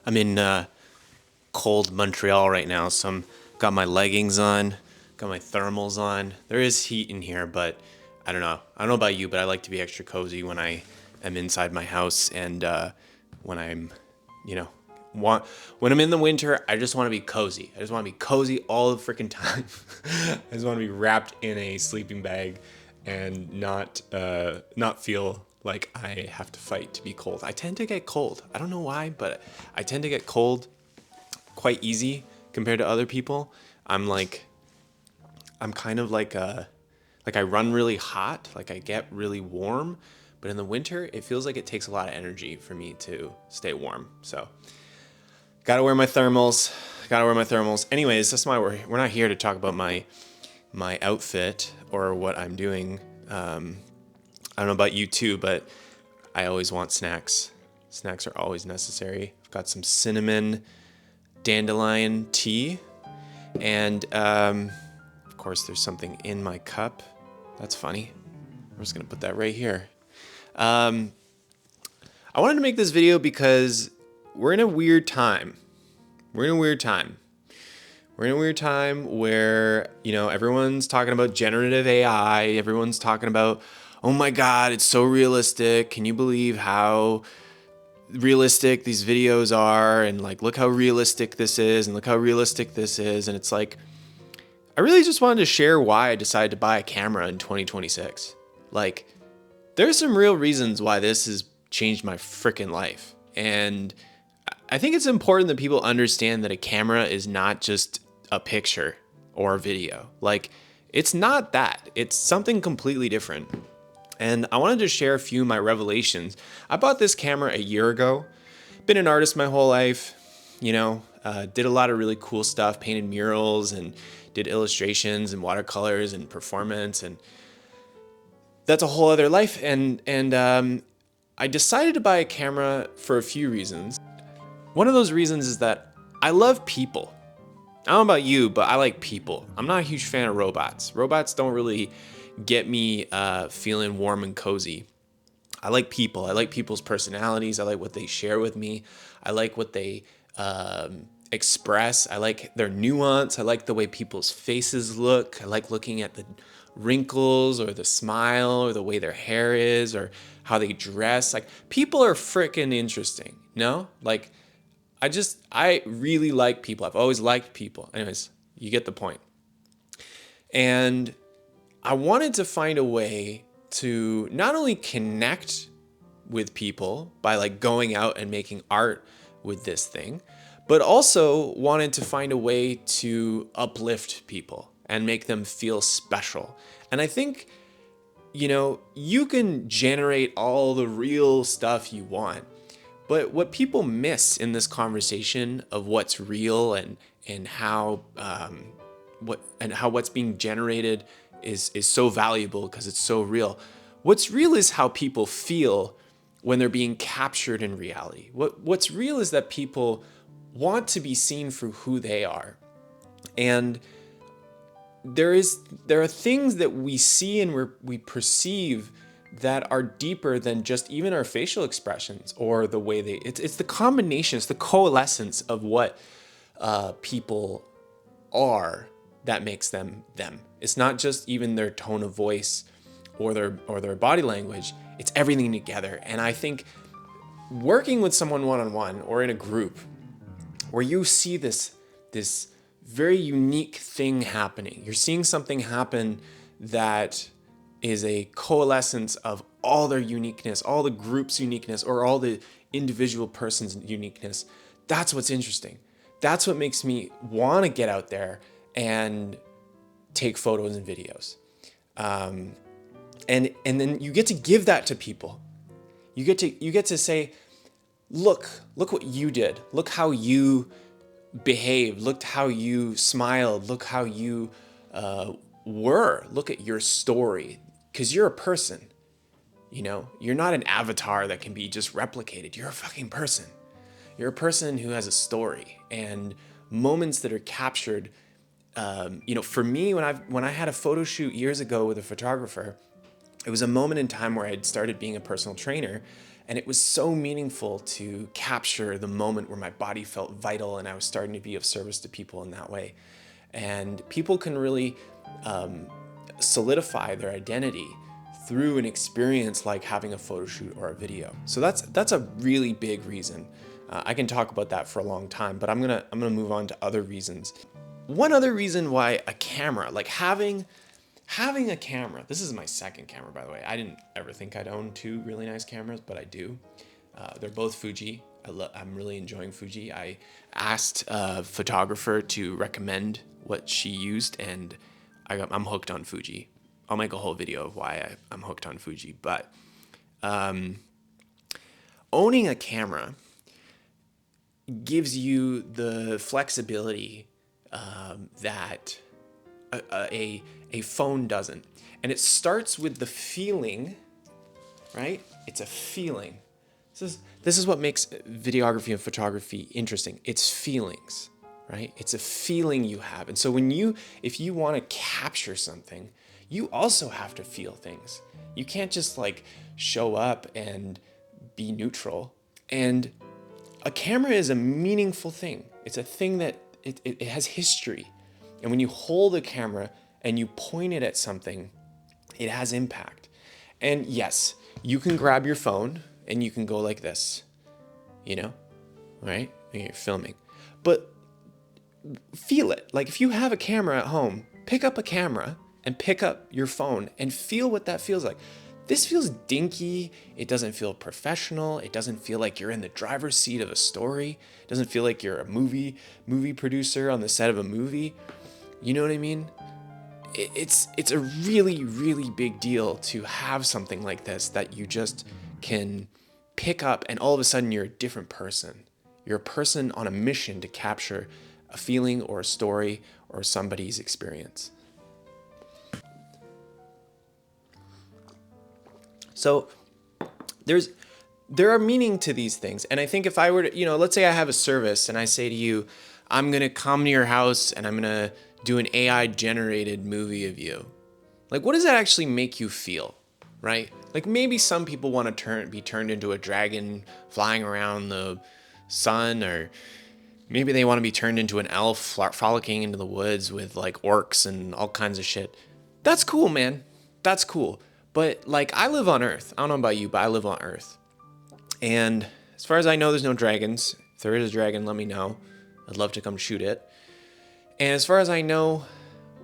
I'm in cold Montreal right now, so I'm got my leggings on, got my thermals on. There is heat in here, but I don't know. I don't know about you, but I like to be extra cozy when I am inside my house and when I'm, you know, want when I'm in the winter, I just want to be cozy. I just want to be cozy all the freaking time. I just want to be wrapped in a sleeping bag and not feel like I have to fight to be cold. I tend to get cold. I don't know why, but I tend to get cold quite easy compared to other people. I'm like I'm kind of like I run really hot, like I get really warm, but in the winter it feels like it takes a lot of energy for me to stay warm. So, gotta wear my thermals. Gotta wear my thermals. Anyways, that's why we're not here to talk about my outfit or what I'm doing. I don't know about you too, but I always want snacks. Snacks are always necessary. I've got some cinnamon dandelion tea, and of course, there's something in my cup. That's funny. I'm just gonna put that right here. Um, I wanted to make this video because we're in a weird time. We're in a weird time. We're in a weird time where, everyone's talking about generative AI. Everyone's talking about, oh my God, it's so realistic. Can you believe how realistic these videos are? And like, look how realistic this is, and look how realistic this is. And it's like, I really just wanted to share why I decided to buy a camera in 2026. Like, there's some real reasons why this has changed my freaking life. And I think it's important that people understand that a camera is not just a picture or a video. Like, it's not that. It's something completely different. And I wanted to share a few of my revelations. I bought this camera a year ago. Been an artist my whole life, did a lot of really cool stuff, painted murals and did illustrations and watercolors and performance, and that's a whole other life. And I decided to buy a camera for a few reasons. One of those reasons is that I love people. I don't know about you, but I like people. I'm not a huge fan of robots. Robots don't really get me feeling warm and cozy. I like people. I like people's personalities. I like what they share with me. I like what they express. I like their nuance. I like the way people's faces look. I like looking at the wrinkles or the smile or the way their hair is or how they dress. Like, people are freaking interesting, no? Like, I really like people. I've always liked people. Anyways, you get the point. And I wanted to find a way to not only connect with people by like going out and making art with this thing, but also wanted to find a way to uplift people and make them feel special. And I think, you can generate all the real stuff you want, but what people miss in this conversation of what's real and how how what's being generated is so valuable because it's so real. What's real is how people feel when they're being captured in reality. What's real is that people want to be seen for who they are. And there are things that we see and we perceive that are deeper than just even our facial expressions or the way it's the combination, it's the coalescence of what people are that makes them them. It's not just even their tone of voice or their body language. It's everything together. And I think working with someone one-on-one or in a group where you see this very unique thing happening, you're seeing something happen that is a coalescence of all their uniqueness, all the group's uniqueness, or all the individual person's uniqueness. That's what's interesting. That's what makes me want to get out there and take photos and videos. And then you get to give that to people. You get to say, look what you did. Look how you behaved. Look how you smiled. Look how you were. Look at your story. Because you're a person. You're not an avatar that can be just replicated. You're a fucking person. You're a person who has a story and moments that are captured. For me, when I had a photo shoot years ago with a photographer, it was a moment in time where I'd started being a personal trainer, And it was so meaningful to capture the moment where my body felt vital and I was starting to be of service to people in that way. And people can really solidify their identity through an experience like having a photo shoot or a video. So that's a really big reason. I can talk about that for a long time, but I'm gonna move on to other reasons. One other reason why a camera, like having a camera, this is my second camera, by the way. I didn't ever think I'd own two really nice cameras, but I do. They're both Fuji. I'm really enjoying Fuji. I asked a photographer to recommend what she used, and I'm hooked on Fuji. I'll make a whole video of why I'm hooked on Fuji. But owning a camera gives you the flexibility that a phone doesn't. And it starts with the feeling, right? It's a feeling. This is what makes videography and photography interesting. It's feelings, right? It's a feeling you have. And so if you want to capture something, you also have to feel things. You can't just like show up and be neutral. And a camera is a meaningful thing. It's a thing that it has history. And when you hold a camera and you point it at something, it has impact. And yes, you can grab your phone and you can go like this, right? When you're filming. But feel it. Like if you have a camera at home, pick up a camera and pick up your phone and feel what that feels like. This feels dinky. It doesn't feel professional. It doesn't feel like you're in the driver's seat of a story. It doesn't feel like you're a movie producer on the set of a movie. You know what I mean? It's a really, really big deal to have something like this that you just can pick up and all of a sudden you're a different person. You're a person on a mission to capture a feeling or a story or somebody's experience. So there are meaning to these things. And I think if I were to, let's say I have a service and I say to you, I'm going to come to your house and I'm going to do an AI generated movie of you. Like, what does that actually make you feel, right? Like maybe some people want to be turned into a dragon flying around the sun, or maybe they want to be turned into an elf frolicking into the woods with like orcs and all kinds of shit. That's cool, man. That's cool. But like I live on Earth. I don't know about you, but I live on Earth. And as far as I know, there's no dragons. If there is a dragon, let me know. I'd love to come shoot it. And as far as I know,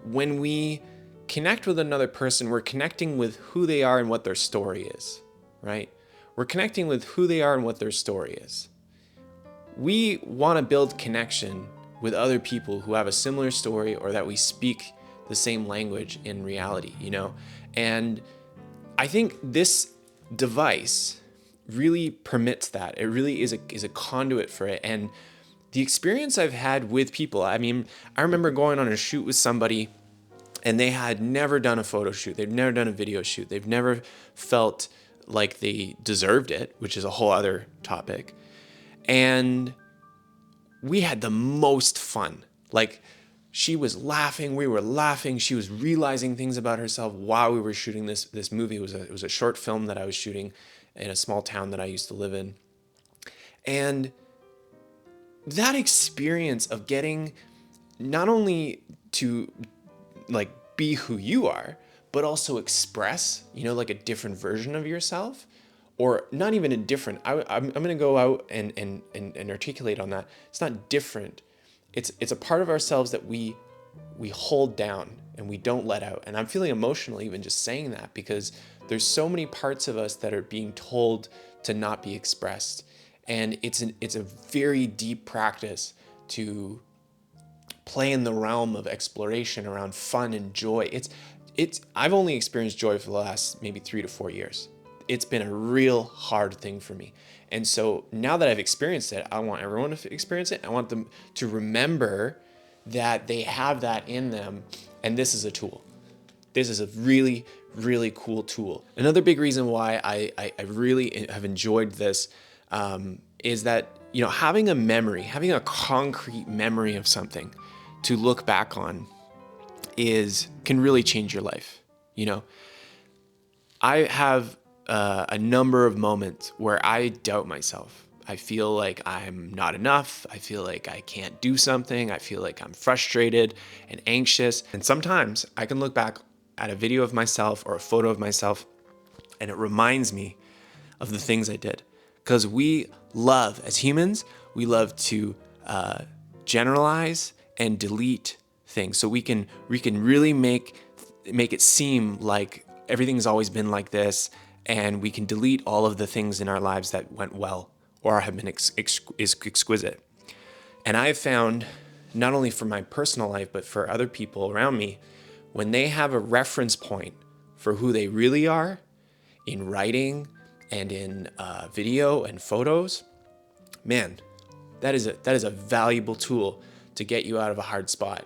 when we connect with another person, we're connecting with who they are and what their story is, right? We're connecting with who they are and what their story is. We want to build connection with other people who have a similar story or that we speak the same language in reality, And I think this device really permits that. It really is a conduit for it. And the experience I've had with people, I remember going on a shoot with somebody and they had never done a photo shoot. They've never done a video shoot. They've never felt like they deserved it, which is a whole other topic. And we had the most fun. Like she was laughing, we were laughing. She was realizing things about herself while we were shooting this movie. It was a short film that I was shooting in a small town that I used to live in. And that experience of getting not only to like be who you are, but also express, like a different version of yourself, or not even a different, I'm going to go out and articulate on that. It's not different. It's a part of ourselves that we hold down and we don't let out. And I'm feeling emotional even just saying that, because there's so many parts of us that are being told to not be expressed. And it's a very deep practice to play in the realm of exploration around fun and joy. I've only experienced joy for the last maybe 3 to 4 years. It's been a real hard thing for me. And so now that I've experienced it, I want everyone to experience it. I want them to remember that they have that in them. And this is a tool. This is a really, really cool tool. Another big reason why I really have enjoyed this is that, having a concrete memory of something to look back on can really change your life. I have a number of moments where I doubt myself. I feel like I'm not enough. I feel like I can't do something. I feel like I'm frustrated and anxious. And sometimes I can look back at a video of myself or a photo of myself, and it reminds me of the things I did. Because we love, as humans, we love to generalize and delete things. So we can really make it seem like everything's always been like this, and we can delete all of the things in our lives that went well or have been exquisite. And I've found, not only for my personal life, but for other people around me, when they have a reference point for who they really are in writing and in video and photos, man, that is a valuable tool to get you out of a hard spot.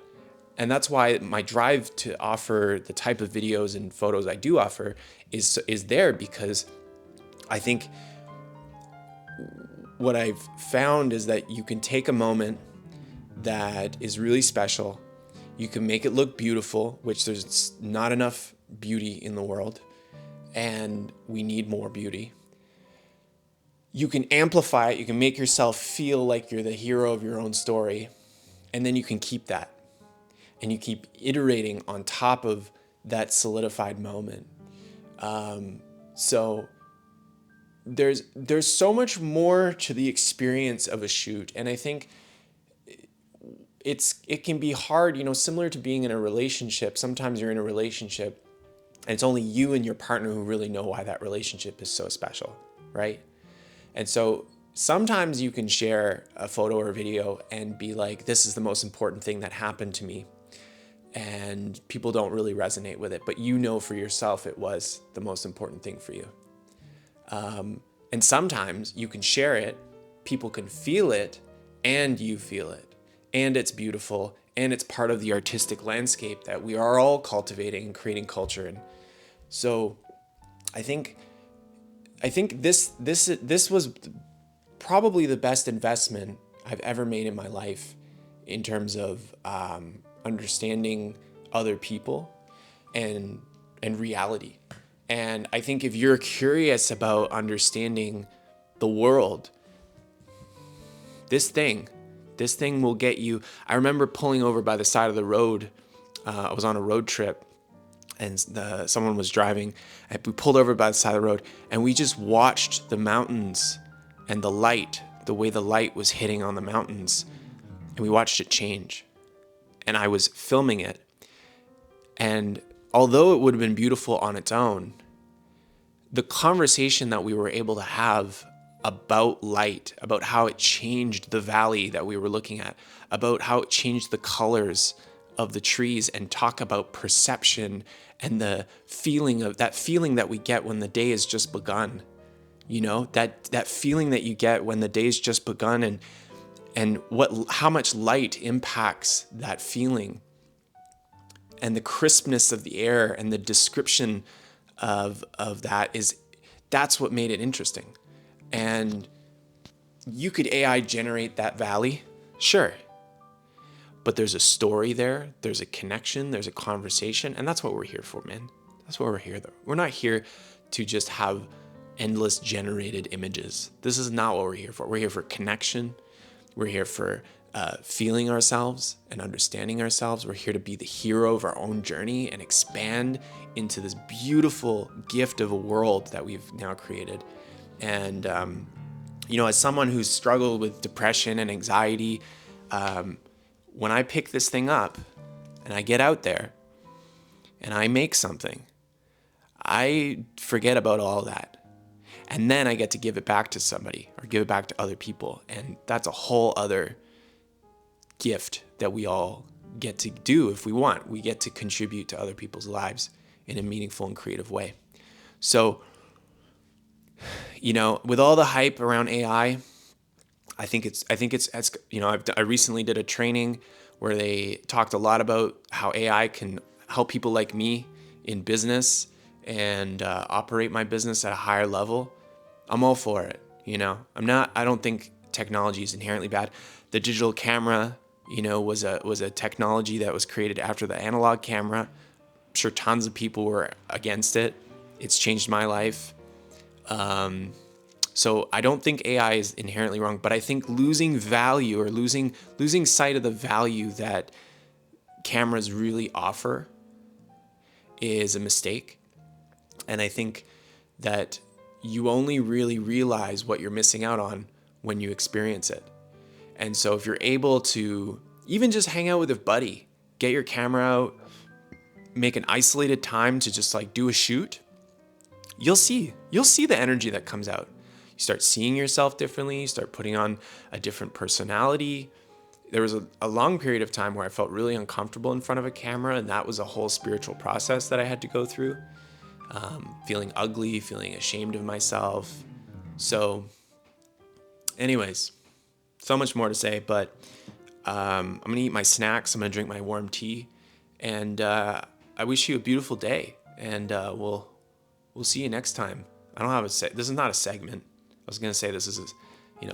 And that's why my drive to offer the type of videos and photos I do offer is there, because I think what I've found is that you can take a moment that is really special. You can make it look beautiful, which there's not enough beauty in the world, and we need more beauty. You can amplify it. You can make yourself feel like you're the hero of your own story, and then you can keep that. And you keep iterating on top of that solidified moment. So there's so much more to the experience of a shoot, and I think it can be hard, similar to being in a relationship. Sometimes you're in a relationship and it's only you and your partner who really know why that relationship is so special, right? And so sometimes you can share a photo or a video and be like, this is the most important thing that happened to me. And people don't really resonate with it, but for yourself it was the most important thing for you. And sometimes you can share it, people can feel it, and you feel it, and it's beautiful, and it's part of the artistic landscape that we are all cultivating and creating culture in. So I think this was probably the best investment I've ever made in my life in terms of understanding other people and reality. And I think if you're curious about understanding the world, this thing will get you. I remember pulling over by the side of the road. I was on a road trip, and someone was driving, and we pulled over by the side of the road, and we just watched the mountains and the way the light was hitting on the mountains, and we watched it change. And I was filming it. And although it would have been beautiful on its own, the conversation that we were able to have about light, about how it changed the valley that we were looking at, about how it changed the colors of the trees, and talk about perception and the feeling that we get when the day has just begun. That feeling that you get when the day's just begun, and how much light impacts that feeling, and the crispness of the air and the description of that's what made it interesting. And you could AI generate that valley, sure, but there's a story there, there's a connection, there's a conversation, and that's what we're here for, man. That's what we're here though. We're not here to just have endless generated images. This is not what we're here for. We're here for connection. We're here for feeling ourselves and understanding ourselves. We're here to be the hero of our own journey and expand into this beautiful gift of a world that we've now created. And, as someone who's struggled with depression and anxiety, when I pick this thing up and I get out there and I make something, I forget about all that. And then I get to give it back to somebody or give it back to other people. And that's a whole other gift that we all get to do if we want. We get to contribute to other people's lives in a meaningful and creative way. So, with all the hype around AI, I think it's I recently did a training where they talked a lot about how AI can help people like me in business and operate my business at a higher level. I'm all for it. I don't think technology is inherently bad. The digital camera, was a technology that was created after the analog camera. I'm sure tons of people were against it. It's changed my life. So I don't think AI is inherently wrong, but I think losing value or losing sight of the value that cameras really offer is a mistake. And I think that you only really realize what you're missing out on when you experience it. And so if you're able to even just hang out with a buddy, get your camera out, make an isolated time to just like do a shoot, you'll see the energy that comes out. You start seeing yourself differently, you start putting on a different personality. There was a long period of time where I felt really uncomfortable in front of a camera, and that was a whole spiritual process that I had to go through. Feeling ugly, feeling ashamed of myself. So anyways, so much more to say, but I'm gonna eat my snacks, I'm gonna drink my warm tea, and I wish you a beautiful day, and we'll see you next time. I don't have this is not a segment. I was gonna say this is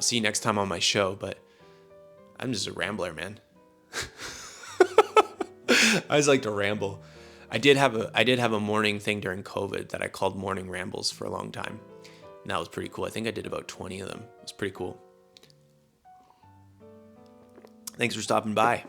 see you next time on my show, but I'm just a rambler, man. I just like to ramble. I did have a morning thing during COVID that I called morning rambles for a long time. And that was pretty cool. I think I did about 20 of them. It was pretty cool. Thanks for stopping by.